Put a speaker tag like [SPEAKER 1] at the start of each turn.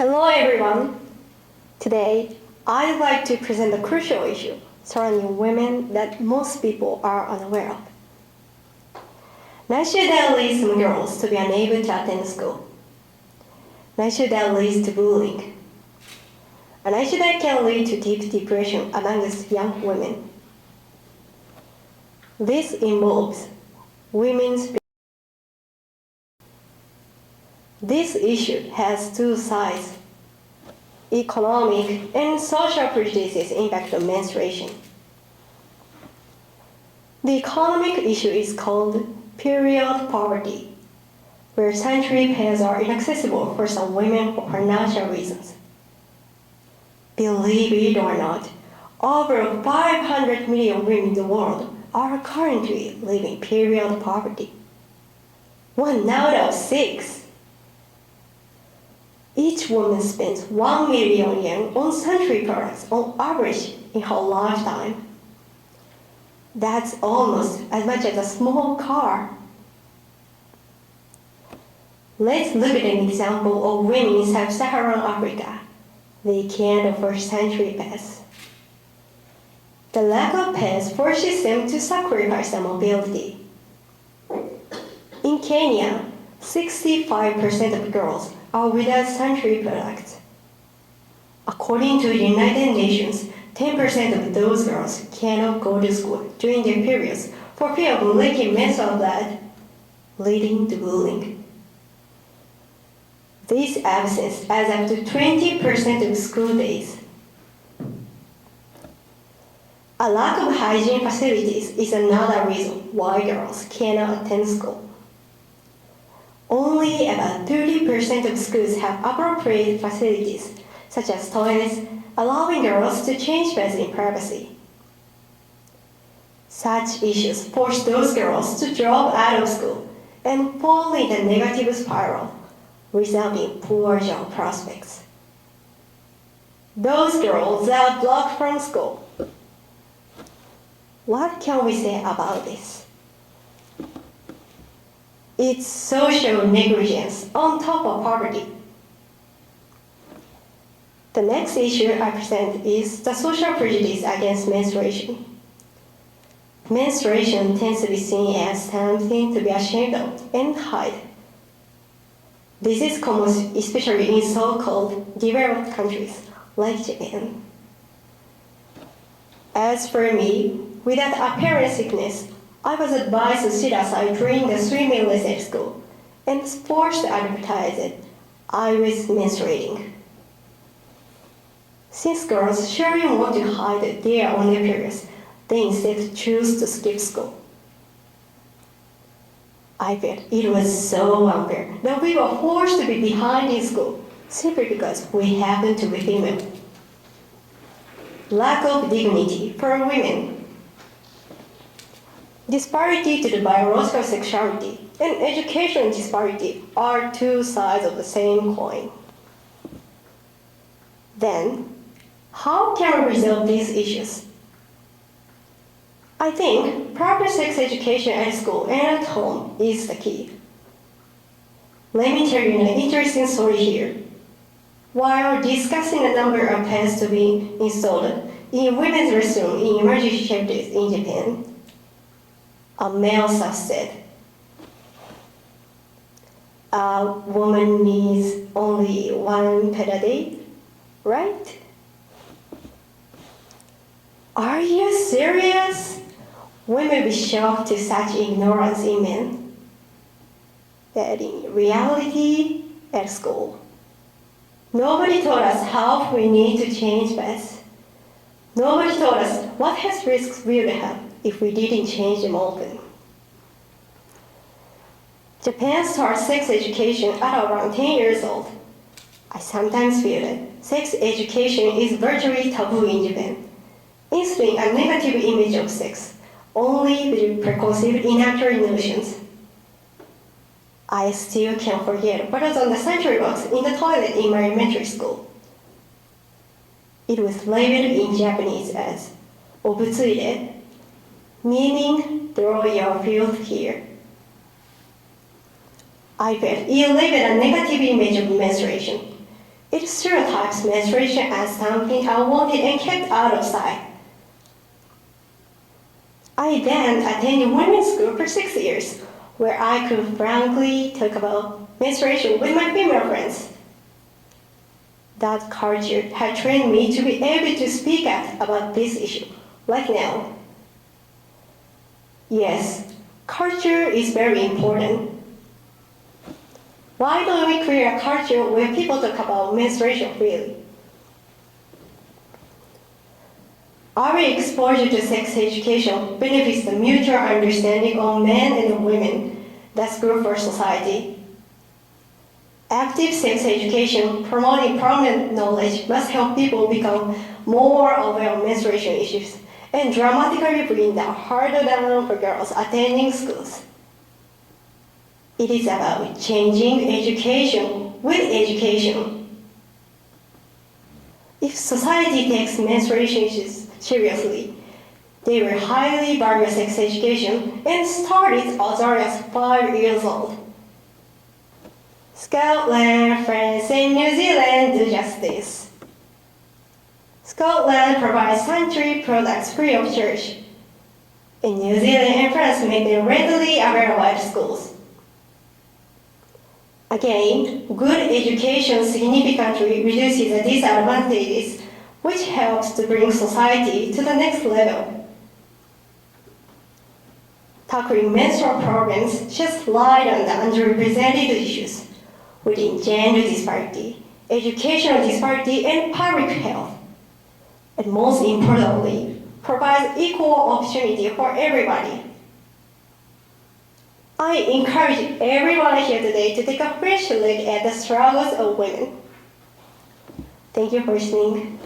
[SPEAKER 1] Hello everyone. Today, I'd like to present a crucial issue surrounding women that most people are unaware of. Night should that leads some girls to be unable to attend school. Night should that leads to bullying. A night should that can lead to deep depression amongst young women. This involves women's. This issue has two sides. Economic and social prejudices impact on menstruation. The economic issue is called period poverty, where sanitary pads are inaccessible for some women for financial reasons. Believe it or not, over 500 million women in the world are currently living period poverty. 1 out of 6. Each woman spends 1 million yen on sanitary products on average in her lifetime. That's almost as much as a small car. Let's look at an example of women in sub-Saharan Africa. They can't afford sanitary pads. The lack of pads forces them to sacrifice their mobility. In Kenya, 65% of girls are without sanitary products. According to the United Nations, 10% of those girls cannot go to school during their periods for fear of leaking menstrual blood, leading to bullying. This absence adds up to 20% of school days. A lack of hygiene facilities is another reason why girls cannot attend school. Only about 30% of schools have appropriate facilities, such as toilets, allowing girls to change pads in privacy. Such issues force those girls to drop out of school and fall in a negative spiral, resulting in poor job prospects. Those girls are blocked from school. What can we say about this? It's social negligence on top of poverty. The next issue I present is the social prejudice against menstruation. Menstruation tends to be seen as something to be ashamed of and hide. This is common especially in so-called developed countries like Japan. As for me, without apparent sickness, I was advised to sit aside during the swimming lesson at school and forced to advertise that I was menstruating. Since girls surely want to hide their own periods, they instead choose to skip school. I felt it was so unfair that we were forced to be behind in school simply because we happened to be female. Lack of dignity for women. Disparity to the biological sexuality and education disparity are two sides of the same coin. Then, how can we resolve these issues? I think proper sex education at school and at home is the key. Let me tell you an interesting story here. While discussing the number of pads to be installed in women's restroom in emergency shelters in Japan, a male staff said, "A woman needs only 1 pad a day, right?" Are you serious? We may be shocked to such ignorance in men. But in reality, at school, nobody taught us how we need to change pads. Nobody taught us what health risks we would have if we didn't change them often. Japan starts sex education at around 10 years old. I sometimes feel that sex education is virtually taboo in Japan, instilling a negative image of sex only with preconceived inaccurate notions. I still can't forget what was on the sanitary box in the toilet in my elementary school. It was labeled in Japanese as "obutsuire," meaning throw your filth here. I felt it labeled a negative image of menstruation, It stereotypes menstruation as something unwanted and kept out of sight. I then attended women's school for 6 years, where I could frankly talk about menstruation with my female friends. That culture had trained me to be able to speak out about this issue, like now. Yes, culture is very important. Why don't we create a culture where people talk about menstruation freely? Our exposure to sex education benefits the mutual understanding of men and women. That's good for society. Active sex education promoting prominent knowledge must help people become more aware of menstruation issues and dramatically bring the harder down for girls attending schools. It is about changing education with education. If society takes menstruation issues seriously, they will highly value sex education and start it as early as 5 years old. Scotland, France, and New Zealand do just this. Scotland provides sanitary products free of charge. In New Zealand and France make them readily available at schools. Again, good education significantly reduces the disadvantages, which helps to bring society to the next level. Tackling menstrual problems sheds light on the underrepresented issues within gender disparity, educational disparity, and public health. And most importantly, provides equal opportunity for everybody. I encourage everyone here today to take a fresh look at the struggles of women. Thank you for listening.